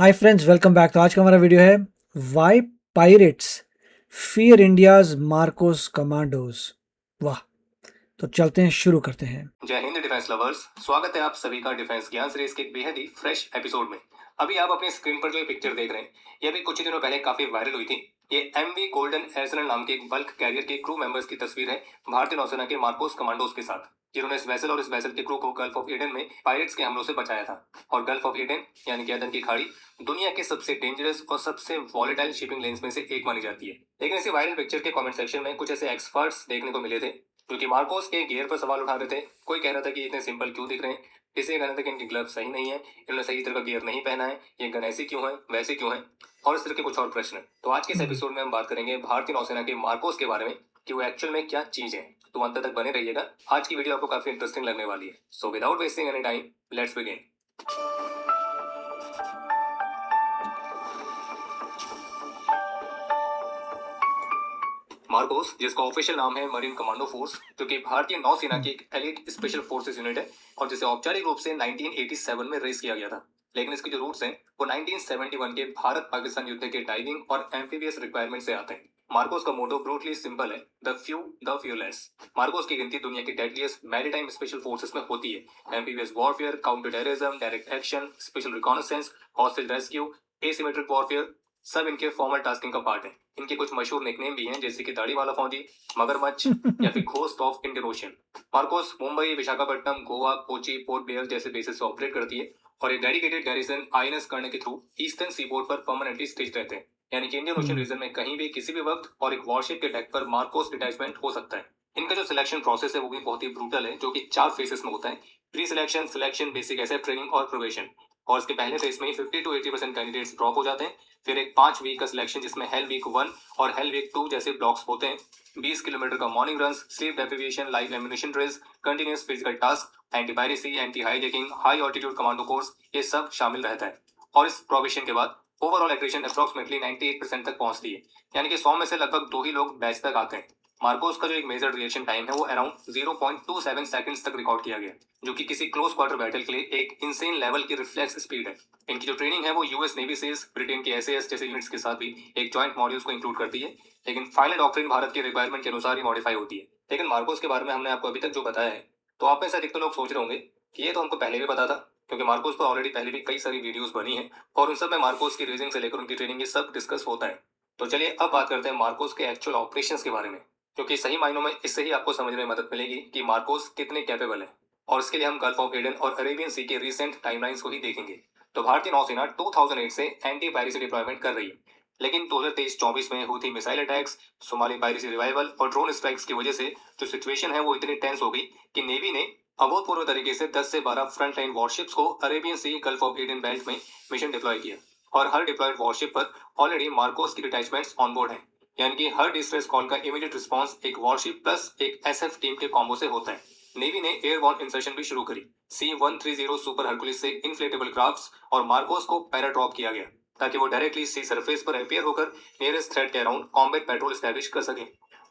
Hi friends, welcome back. तो आज का हमारा वीडियो है why pirates fear India's MARCOS commandos. वाह। तो चलते हैं, शुरू करते हैं। जय हिंद डिफेंस लवर्स, स्वागत है आप सभी का डिफेंस ज्ञान सीरीज के बेहद ही फ्रेश एपिसोड में। अभी आप अपनी स्क्रीन पर जो पिक्चर देख रहे हैं, ये भी कुछ दिनों पहले काफी वायरल हुई थी। ये एमवी गोल्डन एर्सनल नाम के एक बल्क कैरियर के क्रू मेंबर्स की तस्वीर है भारतीय नौसेना के मार्कोस कमांडोज के साथ, जिन्होंने इस वेसल और इस वेसल के क्रू को गल्फ ऑफ एडन में पायरेट्स के हमलों से बचाया था। और गल्फ ऑफ एडन यानी कि एडन की खाड़ी दुनिया के सबसे डेंजरस और सबसे वॉलेटाइल शिपिंग लेन्स में से एक मानी जाती है। लेकिन इसी वायरल पिक्चर के कमेंट सेक्शन में कुछ ऐसे एक्सपर्ट्स देखने को मिले थे जो कि मार्कोस के गियर पर सवाल उठा रहे थे। कोई कह रहा था कि इतने सिंपल क्यों दिख रहे हैं, किसी कह रहा था कि इनकी ग्लव सही नहीं है, इन्होंने सही तरह का गियर नहीं पहना है, ये गन ऐसी क्यों है, वैसे क्यों है, और इस तरह के कुछ और प्रश्न। तो आज के इस एपिसोड में हम बात करेंगे भारतीय नौसेना के मार्कोस के बारे में कि वो एक्चुअल में क्या चीज है। तो अंत तक बने रहिएगा, आज की वीडियो आपको काफी इंटरेस्टिंग लगने वाली है। So without wasting any time, let's begin. Marcos, जिसका ऑफिशियल नाम है मरीन कमांडो फोर्स, जो कि भारतीय नौसेना की एक एलिट स्पेशल फोर्सेस यूनिट है और जिसे औपचारिक रूप से 1987 में रेस किया गया था। लेकिन इसके जो रूट्स हैं वो 1971 के भारत पाकिस्तान युद्ध के डाइविंग और एम्फीबियस रिक्वायरमेंट से आते हैं। मार्कोस का मोटो ब्रूटली सिंपल है, द फ्यू द फ्यूलेस। मार्कोस की गिनती दुनिया की डेडलीस्ट मैरीटाइम स्पेशल फोर्सेस में होती है। Amphibious warfare, counter terrorism, direct action, special reconnaissance, hostage rescue, asymmetric warfare, सब इनके फॉर्मल टास्किंग का पार्ट है। इनके कुछ मशहूर निकनेम भी हैं, जैसे कि दाढ़ी वाला फौजी, मगरमच्छ या फिर ghost of Indian ocean. Marcos Mumbai, Visakhapatnam, Goa, Kochi, port Blair जैसे बेसिस से ऑपरेट करती है और एक डेडिकेटेड गैरिसन आईएनएस करने के थ्रू ईस्टर्न सीबोर्ड पर परमानेंटली स्टेज रहते हैं। यानी कि इंडियन ओशन रीजन में कहीं भी किसी भी वक्त और एक वॉरशिप के डेक पर मार्कोस डिटैचमेंट हो सकता है। इनका जो सिलेक्शन प्रोसेस है वो भी बहुत ही ब्रूटल है, जो कि 4 फेसेस में होता है। Pre selection, selection, basic asset training और प्रोबेशन। और इसके पहले फेज में ही 50 to 80% कैंडिडेट्स ड्रॉप हो जाते हैं। फिर एक 5 वीक का सिलेक्शन, जिसमें हेल वीक 1 और हेल वीक 2 जैसे ब्लॉक्स होते हैं। 20 किलोमीटर का morning run, sleep deprivation, live ammunition drills, continuous physical task, anti piracy, anti hijacking, high altitude commando course, ये सब शामिल रहता है। और इस प्रोबेशन के बाद ओवरऑल एट्रिशन अप्रोक्सीमेटली 98% तक पहुंचती है, यानी कि 100 में से लगभग 2 ही लोग बैच तक आते हैं। मार्कोस का जो एक मेजर रिएक्शन टाइम है वो अराउंड 0.27 सेकंड्स तक रिकॉर्ड किया गया, जो कि किसी क्लोज क्वार्टर बैटल के लिए एक इंसेन लेवल की रिफ्लेक्स स्पीड है। इनकी जो ट्रेनिंग है वो यूएस नेवी सेल्स, ब्रिटेन के एसएएस जैसे यूनिट्स के साथ भी एक जॉइंट मॉड्यूल्स को इंक्लूड करती है। लेकिन फाइनल डॉक्ट्रिन भारत के रिक्वायरमेंट के अनुसार ही मॉडिफाई होती है। लेकिन मार्कोस के बारे में हमने आपको अभी तक जो बताया है, तो आप में से अधिकतर लोग सोच रहे होंगे कि ये तो हमको पहले भी पता था, क्योंकि मार्कोस पर ऑलरेडी पहले भी कई सारी वीडियोस बनी है और उन सब में मार्कोस की रेजिंग से लेकर उनकी ट्रेनिंग ये सब डिस्कस होता है। तो चलिए अब बात करते हैं मार्कोस के एक्चुअल ऑपरेशंस के बारे में, क्योंकि सही मायनों में इससे ही आपको समझने में मदद मिलेगी कि मार्कोस कितने कैपेबल है। और इसके लिए हम गल्फ ऑफ एडन और अरेबियन सी के रिसेंट टाइमलाइंस को ही देखेंगे। तो भारतीय नौसेना 2008 से एंटी पायरेसी डिप्लॉयमेंट कर रही है, लेकिन 2023-24 में Houthi missile attacks, Somali piracy revival और ड्रोन स्ट्राइक्स की वजह से जो सिचुएशन है वो इतनी टेंस हो गई कि नेवी ने अभूतपूर्व तरीके से 10 से 12 फ्रंट लाइन वॉरशिप्स को Arabian sea, gulf of Aden belt में मिशन डिप्लॉय किया। और हर डिप्लॉयड वॉरशिप पर ऑलरेडी मार्कोस की डिटैचमेंट्स ऑन बोर्ड है, यानी कि हर डिस्ट्रेस कॉल का इमीडिएट रिस्पांस एक वॉरशिप प्लस एक एसएफ टीम के कॉम्बो से होता है। नेवी ने एयरबॉर्न इंसर्शन भी शुरू करी। C-130 सुपर हरकुलिस से इन्फ्लेटेबल क्राफ्ट्स और मार्कोस को पैरा ड्रॉप किया गया, ताकि वो डायरेक्टली सी सरफेस पर अपियर होकर नियरेस्ट थ्रेट के अराउंड कॉम्बैट पेट्रोल एस्टैब्लिश कर सके।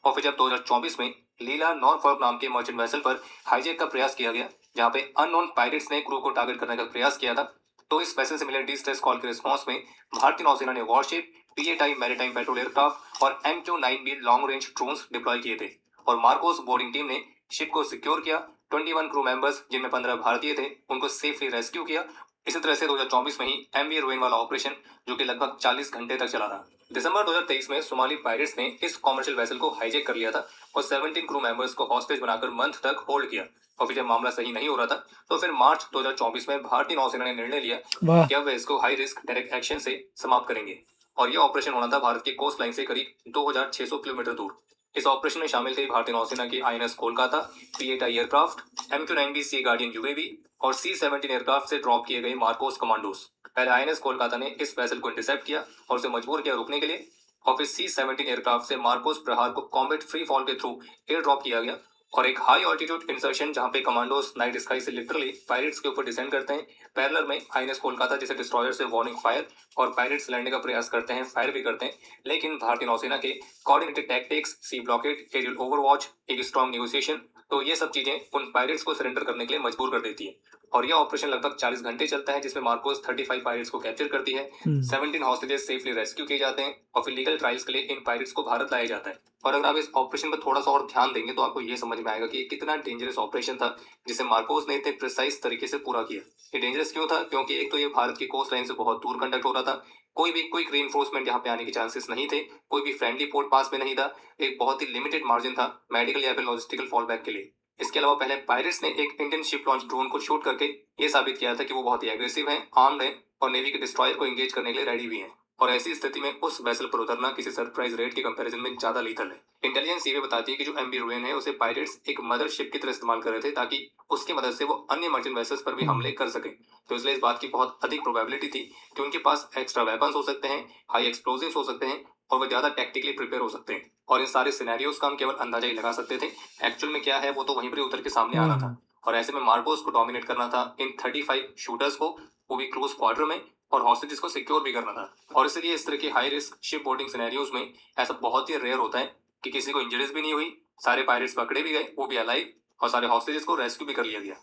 और फिर जब 2024 में लीला नॉरफॉर्क नाम के मर्चेंट वेसल पर हाईजैक का प्रयास किया गया, जहां पे अननोन पायरेट्स ने क्रू को टारगेट करने का प्रयास किया था, तो इस वेसल से मिले डिस्ट्रेस कॉल के रिस्पॉन्स में भारतीय नौसेना ने वॉरशिप, पीएटाई मैरीटाइम पेट्रोल एयरक्राफ्ट और MQ-9B long range drones deploy किए थे। और मार्कोस बोर्डिंग टीम ने शिप को सिक्योर किया। 21 क्रू मेंबर्स, जिनमें 15 भारतीय थे, उनको सेफली रेस्क्यू किया। इसी तरह से 2024 में ही एमवी रोइन वाला ऑपरेशन, जो कि लगभग 40 घंटे तक चला था। दिसंबर 2023 में सोमाली पायरेट्स ने इस कॉमर्शियल वेसल को हाईजैक कर लिया था और 17 क्रू मेंबर्स को हॉस्टेज बनाकर मंथ तक होल्ड किया। और फिर जब मामला सही नहीं हो रहा था, तो फिर मार्च 2024 में भारतीय नौसेना ने निर्णय लिया वाह। कि अब वे इसको हाई रिस्क डायरेक्ट एक्शन से समाप्त करेंगे। और यह ऑपरेशन होना था भारत की कोस्ट लाइन से करीब 2600 किलोमीटर दूर। इस ऑपरेशन में शामिल थे भारतीय नौसेना की INS Kolkata, P8I aircraft, MQ-9B सी गार्डियन यूएवी और C-17 एयरक्राफ्ट से ड्रॉप किए गए मार्कोस कमांडोज। पहले आईएनएस कोलकाता ने इस वेसल को इंटरसेप्ट किया और उसे मजबूर किया रुकने के लिए। और फिर C-17 एयरक्राफ्ट से मार्कोस प्रहार को कॉम्बैट फ्री फॉल के थ्रू एयर ड्रॉप किया गया। और एक हाई ऑल्टीट्यूड इंसर्शन, जहां पे कमांडोज नाइट स्काई से लिटरली पायरेट्स के ऊपर डिसेंड करते हैं। पैरेलल में आईएनएस कोलकाता जैसे डिस्ट्रॉयर से वार्निंग फायर और पायरेट्स लड़ने का प्रयास करते हैं, फायर भी करते हैं। लेकिन भारतीय नौसेना के कोऑर्डिनेटेड टैक्टिक्स, सी ब्लॉकेट, एरियल ओवरवॉच, एक स्ट्रॉन्ग नेगोशिएशन तो ये सब चीजें उन पायरेट्स को सरेंडर करने के लिए मजबूर कर देती है। और यह ऑपरेशन लगभग 40 घंटे चलता है, जिसमें मार्कोस 35 पायरेट्स को कैप्चर करती है, 17 हॉस्टेजेस सेफली रेस्क्यू किए जाते हैं और फिर लीगल ट्रायल्स के लिए इन पायरेट्स को भारत लाया जाता है। और अगर आप इस ऑपरेशन पर थोड़ा सा और ध्यान देंगे तो आपको ये समझ में आएगा कि ये कितना डेंजरस ऑपरेशन था जिसे मार्कोस ने इतने प्रिसाइज तरीके से पूरा किया। ये डेंजरस क्यों था? क्योंकि एक तो ये भारत की कोस्ट लाइन से बहुत दूर कंडक्ट हो रहा था, कोई भी क्विक रीइंफोर्समेंट यहाँ पे आने के चांसेस नहीं थे, कोई भी फ्रेंडली पोर्ट पास में नहीं था, एक बहुत ही लिमिटेड मार्जिन था मेडिकल या फिर लॉजिस्टिकल फॉल बैक के लिए। इसके अलावा पहले पायरेट्स ने एक इंडियन शिप लॉन्च ड्रोन को शूट करके ये साबित किया था कि वो बहुत ही एग्रेसिव हैं, आर्म्ड हैं और नेवी के डिस्ट्रॉयर को एंगेज करने के लिए रेडी भी हैं। और ऐसी स्थिति में उस वेसल पर उतरना किसी सरप्राइज रेड के कंपैरिजन में ज्यादा लीथल है। इंटेलिजेंस ये बताती है कि जो एमवी रुएन है उसे पायरेट्स एक मदर शिप की तरह इस्तेमाल कर रहे थे ताकि उसकी मदद से वो अन्य मर्चेंट वेसल्स पर भी हमले कर सके। तो इसलिए इस बात की बहुत अधिक प्रोबेबिलिटी थी कि उनके पास एक्स्ट्रा वेपन्स हो सकते हैं, हाई एक्सप्लोजिव्स हो सकते हैं और वो ज्यादा टैक्टिकली प्रिपेयर हो सकते हैं। और इन सारे सिनेरियोस का हम केवल अंदाजा ही लगा सकते थे, एक्चुअल में क्या है वो तो वहीं पर उतर के सामने आना था। और ऐसे में मार्कोस को डोमिनेट करना था इन 35 शूटर्स को, वो भी क्लोज क्वार्टर में, और हॉस्टेजेस को सिक्योर भी करना था। और इसलिए इस तरह के high risk ship boarding scenarios में ऐसा बहुत ही रेयर होता है कि किसी को इंजरीज भी नहीं हुई, सारे पायरेट्स पकड़े भी गए, वो भी अलाइव, और सारे हॉस्टेजेस को रेस्क्यू भी कर लिया गया।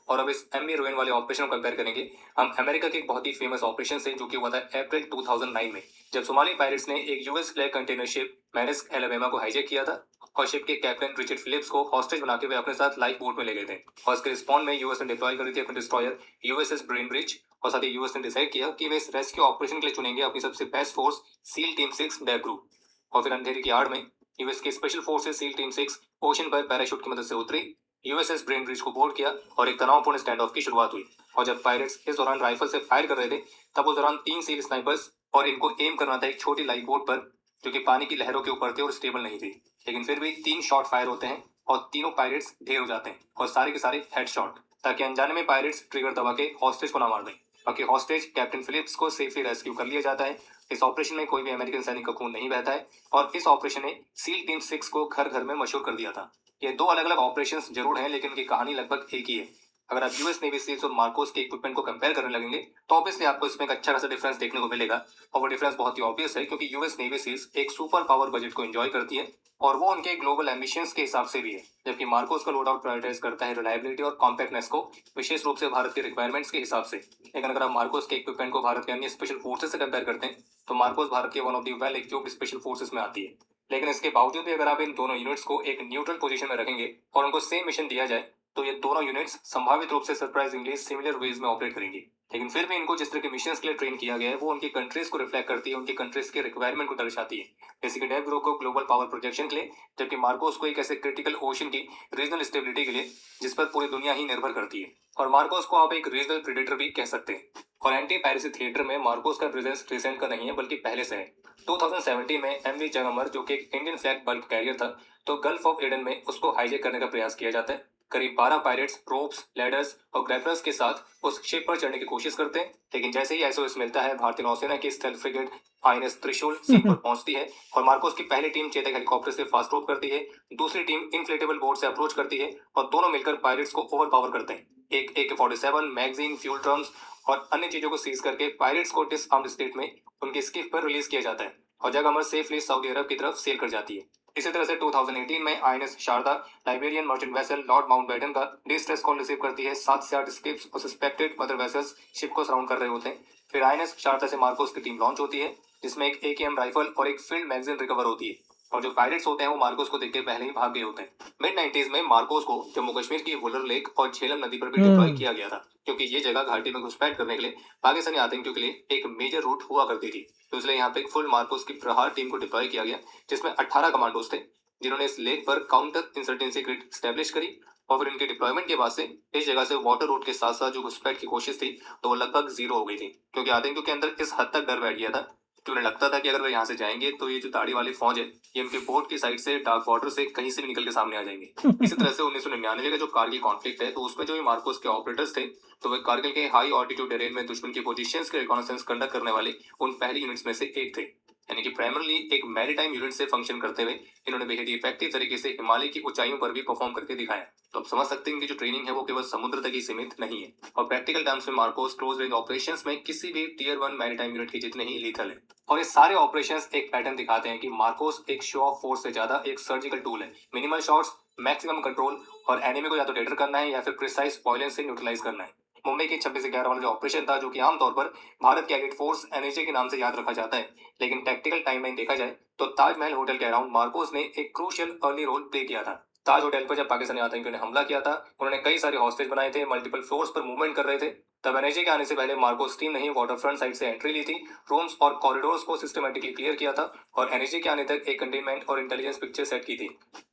और अब इस एमवी रुएन वाले ऑपरेशन को कंपेयर करेंगे हम अमेरिका के एक बहुत ही फेमस ऑपरेशन से, जो कि हुआ था अप्रैल 2009 में, जब सोमाली पायरेट्स ने एक US flag container ship Maersk Alabama को हाईजैक किया था और शिप के कैप्टन रिचर्ड फिलिप्स को हॉस्टेज बनाते हुए अपने साथ लाइफ बोट में ले गए थे। और इसके रिस्पॉन्ड में यूएस ने डिप्लॉय करी थी अपने डिस्ट्रॉयर यूएसएस ब्रेनब्रिज, और साथ ही यूएस ने डिसाइड किया कि वे इस रेस्क्यू ऑपरेशन के लिए चुनेंगे अपनी सबसे best force SEAL team 6 DEV group. और फिर अंधेरे की आड़ में यूएस की special forces SEAL team 6 ocean पर पैराशूट की मदद से उतरी, यूएसएस ब्रेन ब्रिज को बोर्ड किया और एक तनावपूर्ण स्टैंड ऑफ की शुरुआत हुई। और जब पायरेट्स इस दौरान राइफल से फायर कर रहे थे तब उस दौरान 3 सील स्नाइपर्स, और इनको एम करना था एक छोटी लाइफ बोट पर जो कि पानी की लहरों के ऊपर थी और स्टेबल नहीं थी। लेकिन फिर भी 3 शॉट फायर होते हैं और तीनों पायरेट्स ढेर हो जाते हैं और सारे के सारे हेड शॉट, ताकि अनजाने में पायरेट्स ट्रिगर दबा के हॉस्टेज को ना मार दें। बाकी हॉस्टेज कैप्टन फिलिप्स को सेफली रेस्क्यू कर लिया जाता है। इस ऑपरेशन में कोई भी अमेरिकन सैनिक का खून नहीं बहता है और इस ऑपरेशन ने सील टीम 6 को घर घर में मशहूर कर दिया था। ये दो अलग अलग ऑपरेशंस जरूर हैं, लेकिन इनकी कहानी लगभग एक ही है। अगर आप यूएस नेवी सील्स और मार्कोस के इक्विपमेंट को कंपेयर करने लगेंगे तो ऑब्वियसली आपको इसमें एक अच्छा खासा डिफरेंस देखने को मिलेगा। और वो डिफरेंस बहुत ही ऑब्वियस है, क्योंकि यूएस नेवी सील्स एक सुपर पावर बजट को एंजॉय करती है और वो उनके ग्लोबल एम्बिशंस के हिसाब से भी है, जबकि मार्कोस का लोड आउट प्रायोरिटाइज करता है रिलायबिलिटी और कॉम्पैक्टनेस को, विशेष रूप से भारत के रिक्वायरमेंट्स के हिसाब से। लेकिन अगर आप मार्कोस के इक्विपमेंट को भारत के अन्य स्पेशल फोर्सेस से कंपेयर करते हैं तो मार्कोस भारत के one of the well equipped special forces में आती है। लेकिन इसके बावजूद भी अगर आप इन दोनों यूनिट्स को एक न्यूट्रल पोजीशन में रखेंगे और उनको सेम मिशन दिया जाए तो ये दोनों यूनिट्स संभावित रूप से सरप्राइजिंगली सिमिलर वेज में ऑपरेट करेंगी। लेकिन फिर भी इनको जिस तरह के मिशंस के लिए ट्रेन किया गया है वो उनकी कंट्रीज को रिफ्लेक्ट करती है, उनकी कंट्रीज के रिक्वायरमेंट को दर्शाती है। जैसे कि डेव ग्रुप को ग्लोबल पावर प्रोजेक्शन के लिए, जबकि मार्कोस को एक ऐसे क्रिटिकल ओशन की रीजनल स्टेबिलिटी के लिए जिस पर पूरी दुनिया ही निर्भर करती है। और मार्कोस को आप एक रीजनल प्रेडेटर भी कह सकते हैं। और एंटी पायरेसी थिएटर में मार्कोस का प्रेजेंस रिसेंट का नहीं है बल्कि पहले से है। 2017 में एमवी जगमर, जो कि एक इंडियन फ्लैग बल्क कैरियर था, तो गल्फ ऑफ एडन में उसको हाईजैक करने का प्रयास किया जाता है। करीब 12 पायरेट्स रोप्स, लैडर्स और ग्रैपलर्स के साथ उस शिप पर चढ़ने की कोशिश करते हैं, लेकिन जैसे ही एसओएस मिलता है भारतीय नौसेना की स्टेल्थ फ्रिगेट आईएनएस त्रिशूल सीन पर पहुंचती है और मार्कोस की पहली टीम चेतक हेलीकॉप्टर से फास्ट रोप करती है, दूसरी टीम इनफ्लेटेबल बोट से अप्रोच करती है और दोनों मिलकर पायरेट्स को ओवरपावर करते हैं। एक AK-47 मैगजीन, फ्यूल ड्रम्स और अन्य चीजों को सीज करके पायरेट्स को डिसआर्म्ड स्टेट में उनके स्किफ पर रिलीज किया जाता है और जगमर सेफली सऊदी अरब की तरफ सेल कर जाती है। इसी तरह से 2018 में INS Sharda Liberian merchant vessel Lord Mountbatten का डिस्ट्रेस कॉल रिसीव करती है। 7 से 8 स्किप्स और सस्पेक्टेड मदर वेसल्स शिप को सराउंड कर रहे होते हैं। फिर आईएनएस शारदा से मार्कोस की टीम लॉन्च होती है, जिसमें एक AKM राइफल और एक फील्ड मैगजीन रिकवर होती है। और जो पायरेट्स होते हैं वो मार्कोस को देख के पहले ही भाग गए होते हैं। मिड 90s में मार्कोस को जम्मू कश्मीर की वुलर लेक और झेलम नदी पर भी डिप्लॉय किया गया था, क्योंकि ये जगह घाटी में घुसपैठ करने के लिए पाकिस्तानी आतंकियों के लिए एक मेजर रूट हुआ करती थी। तो इसलिए यहाँ पे एक फुल मार्कोस की प्रहार टीम को डिप्लॉय किया गया, जिसमें 18 कमांडोज थे, जिन्होंने इस लेक पर काउंटर इंसर्जेंसी ग्रिड स्टैब्लिश करी। और फिर इनके डिप्लॉयमेंट के बाद से इस जगह से वाटर रूट के साथ साथ जो घुसपैठ की कोशिश थी तो वो लगभग जीरो हो गई थी, क्योंकि आतंकियों के अंदर इस हद तक डर बैठ गया था कि उन्हें लगता था कि अगर वे यहाँ से जाएंगे तो ये जो दाढ़ी वाली फौज है ये उनके बोट की साइड से डार्क वाटर से कहीं से भी निकल के सामने आ जाएंगे। इसी तरह से 1999 का जो कारगिल कॉन्फ्लिक्ट है तो उसमें जो मार्कोस के ऑपरेटर्स थे तो वे कारगिल के हाई ऑल्टीट्यूड टेरेन में दुश्मन की पोजीशंस के रिकॉनेसेंस कंडक्ट करने वाले उन पहली यूनिट्स में से एक थे। यानी कि प्राइमरली एक मैरीटाइम यूनिट से फंक्शन करते हुए इन्होंने बेहद इफेक्टिव तरीके से हिमालय की ऊंचाइयों पर भी परफॉर्म करके दिखाया। तो आप समझ सकते हैं कि जो ट्रेनिंग है वो केवल समुद्र तक ही सीमित नहीं है। और प्रैक्टिकल टर्म्स में मार्कोस क्लोज रेंज ऑपरेशंस में किसी भी टियर 1 मैरीटाइम यूनिट की जितने ही लीथल है। और ये सारे ऑपरेशंस एक पैटर्न दिखाते हैं कि मार्कोस एक शो ऑफ फोर्स से ज्यादा एक सर्जिकल टूल है। मिनिमल शॉट्स, मैक्सिमम कंट्रोल और एनिमी को या तो डेटर करना है या फिर प्रिसाइज वॉयलेंस से न्यूट्रलाइज करना है। मुंबई के 26/11 वाला जो ऑपरेशन था, जो कि आमतौर पर भारत के एलिट फोर्स एनएसजे के नाम से याद रखा जाता है, लेकिन टैक्टिकल टाइमलाइन देखा जाए तो ताजमहल होटल के अराउंड मार्कोस ने एक क्रूशियल अर्ली रोल प्ले किया था। ताज होटल पर जब पाकिस्तानी आतंकियों ने हमला किया था, उन्होंने कई सारे हॉस्टेज बनाए थे, मल्टीपल फ्लोर्स पर मूवमेंट कर रहे थे। तब एनएसजे के आने से पहले मार्कोस टीम ने ही वाटर फ्रंट साइड से एंट्री ली थी, रूम्स और कॉरिडोर्स को सिस्टमेटिकली क्लियर किया था और एनएसजे के आने तक एक कंटेनमेंट और इंटेलिजेंस पिक्चर सेट की थी।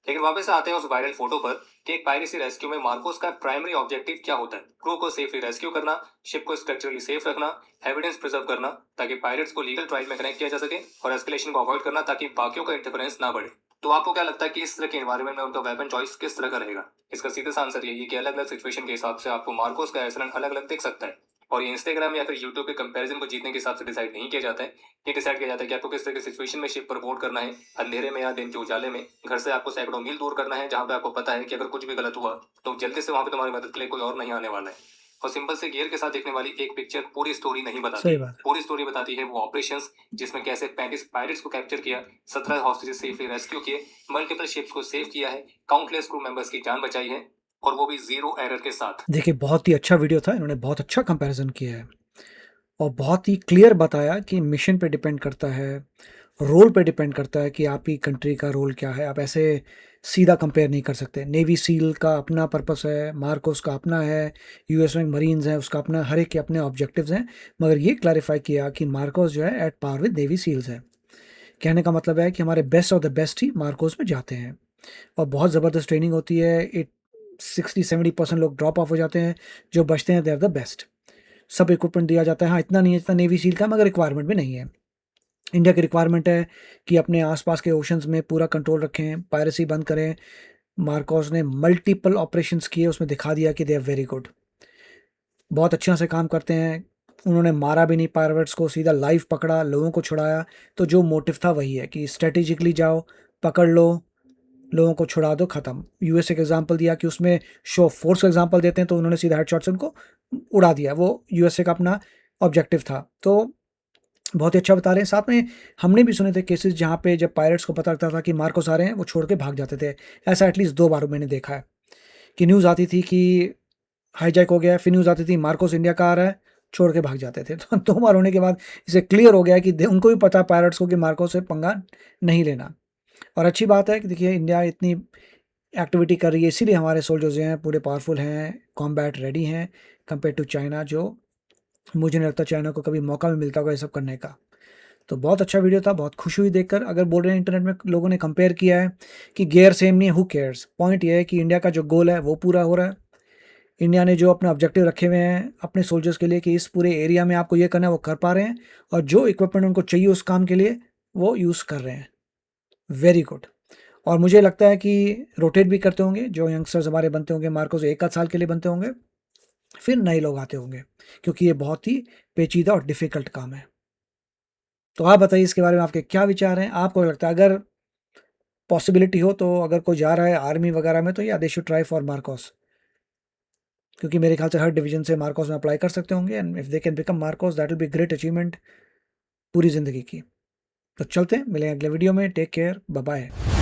लेकिन वापस आते हैं उस वायरल फोटो पर कि एक पायरेसी रेस्क्यू में मार्कोस का प्राइमरी ऑब्जेक्टिव क्या होता है। क्रू को सेफली रेस्क्यू करना, शिप को स्ट्रक्चरली सेफ रखना, एविडेंस प्रिजर्व करना ताकि पायरेट्स को लीगल ट्रायल में कनेक्ट किया जा सके, और एस्केलेशन को अवॉइड करना ताकि बाकियों का इंटरफेरेंस ना बढ़े। तो आपको क्या लगता है कि इस तरह के एनवायरनमेंट में उनका वेपन चॉइस किस तरह का रहेगा? इसका सीधा सा आंसर यही है कि अलग अलग सिचुएशन के हिसाब से आपको मार्कोस का एसरन अलग अलग दिख सकता है, और ये इंस्टाग्राम या फिर यूट्यूब के कंपैरिजन को जीतने के हिसाब से डिसाइड नहीं किया जाता है। ये डिसाइड किया जाता है कि आपको किस तरह की सिचुएशन में शिप पर बोर्ड करना है, अंधेरे में या दिन के उजाले में। घर से आपको सैकड़ों मील दूर करना है, जहां पे आपको पता है कि अगर कुछ भी गलत हुआ तो जल्दी से वहां पे तुम्हारी मदद के लिए कोई और नहीं आने वाला है। और सिंपल से गियर के साथ देखने वाली एक पिक्चर पूरी स्टोरी नहीं बताती। सही बात है। पूरी स्टोरी बताती है वो ऑपरेशंस, जिसमें कैसे 35 पायरेट्स को कैप्चर किया, 17 हॉस्टेजेस सेफली रेस्क्यू किए, मल्टीपल शिप्स को सेव किया है, काउंटलेस क्रू मेंबर्स की जान बचाई है, और वो भी जीरो एरर के साथ। देखिए, बहुत ही अच्छा वीडियो था, इन्होंने बहुत अच्छा कंपैरिजन किया है और बहुत ही क्लियर बताया कि मिशन पे डिपेंड करता है, रोल पे डिपेंड करता है कि आपकी कंट्री का रोल क्या है। आप ऐसे सीधा कंपेयर नहीं कर सकते। नेवी सील का अपना पर्पस है, मार्कोस का अपना है, यूएस में मरीन्स है, उसका अपना, हर एक के अपने ऑब्जेक्टिव्स हैं। मगर ये क्लैरिफाई किया कि मार्कोस जो है at par with navy SEALs है। कहने का मतलब है कि हमारे बेस्ट ऑफ द बेस्ट ही मार्कोस में जाते हैं और बहुत ज़बरदस्त ट्रेनिंग होती है। 60-70% लोग ड्रॉप ऑफ हो जाते हैं, जो बचते हैं दे आर द बेस्ट। सब इक्विपमेंट दिया जाता है। हाँ, इतना नहीं है जितना नेवी सील का, मगर रिक्वायरमेंट भी नहीं है। इंडिया की रिक्वायरमेंट है कि अपने आसपास के ओशंस में पूरा कंट्रोल रखें, पायरेसी बंद करें। मार्कोस ने मल्टीपल ऑपरेशंस किए, उसमें दिखा दिया कि दे आर वेरी गुड, बहुत अच्छे से काम करते हैं। उन्होंने मारा भी नहीं पायरेट्स को, सीधा लाइव पकड़ा, लोगों को छुड़ाया। तो जो मोटिव था वही है कि स्ट्रेटेजिकली जाओ, पकड़ लो, लोगों को छुड़ा दो, ख़त्म। यूएसए का एग्जांपल दिया कि उसमें शो ऑफ फोर्स का एग्जांपल देते हैं, तो उन्होंने सीधा हेडशॉट से उनको उड़ा दिया। वो यूएसए का अपना ऑब्जेक्टिव था। तो बहुत ही अच्छा बता रहे हैं। साथ में हमने भी सुने थे केसेस जहाँ पे जब पायरेट्स को पता लगता था कि मार्कोस आ रहे हैं, वो छोड़ के भाग जाते थे। ऐसा एटलीस्ट 2 बार मैंने देखा है कि न्यूज़ आती थी कि हाईजैक हो गया, फिर न्यूज़ आती थी मार्कोस इंडिया का आ रहा है, छोड़ के भाग जाते थे। तो 2 बार होने के बाद इसे क्लियर हो गया कि उनको भी पता है पायरेट्स को कि मार्कोस से पंगा नहीं लेना। और अच्छी बात है कि देखिए, इंडिया इतनी एक्टिविटी कर रही है, इसीलिए हमारे सोल्जर्स जो हैं पूरे पावरफुल हैं, कॉम्बैट रेडी हैं कंपेयर टू चाइना, जो मुझे नहीं लगता चाइना को कभी मौका भी मिलता होगा ये सब करने का। तो बहुत अच्छा वीडियो था, बहुत खुशी हुई देखकर। अगर बोल रहे हैं इंटरनेट में लोगों ने कंपेयर किया है कि गियर सेम नहीं है, हु केयर्स। पॉइंट ये है कि इंडिया का जो गोल है वो पूरा हो रहा है। इंडिया ने जो अपने ऑब्जेक्टिव रखे हुए हैं अपने सोल्जर्स के लिए कि इस पूरे एरिया में आपको ये करना है, वो कर पा रहे हैं, और जो इक्विपमेंट उनको चाहिए उस काम के लिए वो यूज़ कर रहे हैं। Very good. और मुझे लगता है कि रोटेट भी करते होंगे, जो यंगस्टर्स हमारे बनते होंगे मार्कोस 1 आध साल के लिए बनते होंगे, फिर नए लोग आते होंगे, क्योंकि ये बहुत ही पेचीदा और डिफ़िकल्ट काम है। तो आप बताइए इसके बारे में आपके क्या विचार हैं? आपको क्या लगता है, अगर पॉसिबिलिटी हो तो अगर कोई जा रहा है आर्मी वगैरह में, तो या they should try for Marcos? क्योंकि मेरे ख्याल से हर डिवीजन से मार्कोस में अप्लाई कर सकते होंगे, and if they can become Marcos that will be great achievement पूरी ज़िंदगी की। तो चलते हैं, मिलेंगे अगले वीडियो में। Take care, bye bye.